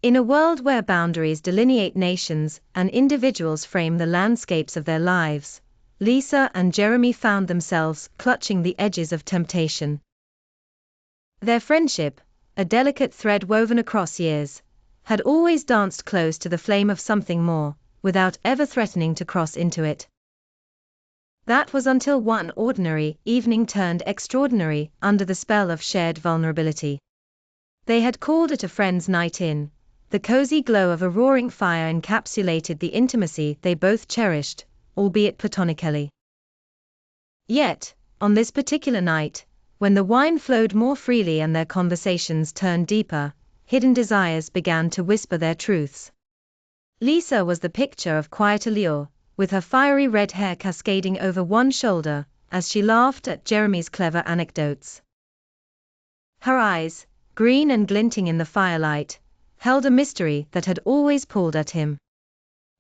In a world where boundaries delineate nations and individuals frame the landscapes of their lives, Lisa and Jeremy found themselves clutching the edges of temptation. Their friendship, a delicate thread woven across years, had always danced close to the flame of something more, without ever threatening to cross into it. That was until one ordinary evening turned extraordinary under the spell of shared vulnerability. They had called it a friend's night in. The cozy glow of a roaring fire encapsulated the intimacy they both cherished, albeit platonically. Yet, on this particular night, when the wine flowed more freely and their conversations turned deeper, hidden desires began to whisper their truths. Lisa was the picture of quiet allure, with her fiery red hair cascading over one shoulder, as she laughed at Jeremy's clever anecdotes. Her eyes, green and glinting in the firelight, held a mystery that had always pulled at him.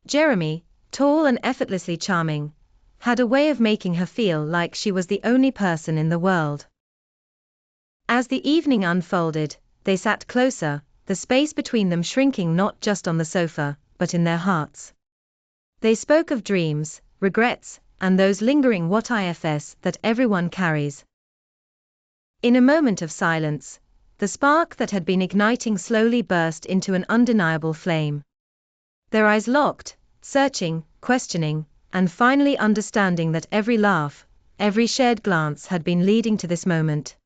Jeremy, tall and effortlessly charming, had a way of making her feel like she was the only person in the world. As the evening unfolded, they sat closer, the space between them shrinking not just on the sofa, but in their hearts. They spoke of dreams, regrets, and those lingering what-ifs that everyone carries. In a moment of silence, the spark that had been igniting slowly burst into an undeniable flame. Their eyes locked, searching, questioning, and finally understanding that every laugh, every shared glance had been leading to this moment.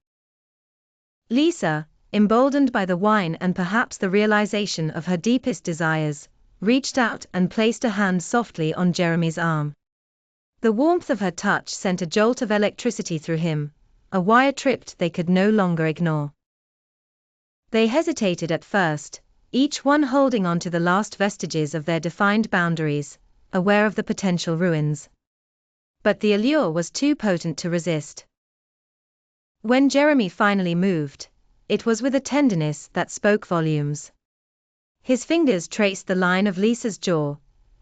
Lisa, emboldened by the wine and perhaps the realization of her deepest desires, reached out and placed a hand softly on Jeremy's arm. The warmth of her touch sent a jolt of electricity through him, a wire tripped they could no longer ignore. They hesitated at first, each one holding on to the last vestiges of their defined boundaries, aware of the potential ruins. But the allure was too potent to resist. When Jeremy finally moved, it was with a tenderness that spoke volumes. His fingers traced the line of Lisa's jaw,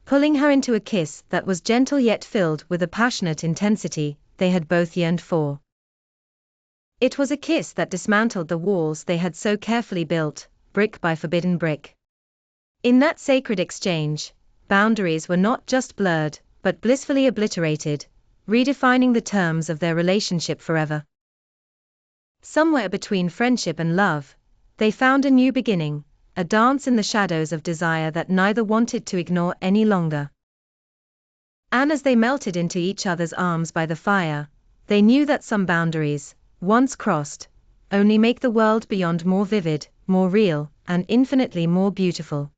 pulling her into a kiss that was gentle yet filled with a passionate intensity they had both yearned for. It was a kiss that dismantled the walls they had so carefully built, brick by forbidden brick. In that sacred exchange, boundaries were not just blurred, but blissfully obliterated, redefining the terms of their relationship forever. Somewhere between friendship and love, they found a new beginning, a dance in the shadows of desire that neither wanted to ignore any longer. And as they melted into each other's arms by the fire, they knew that some boundaries, once crossed, only make the world beyond more vivid, more real, and infinitely more beautiful.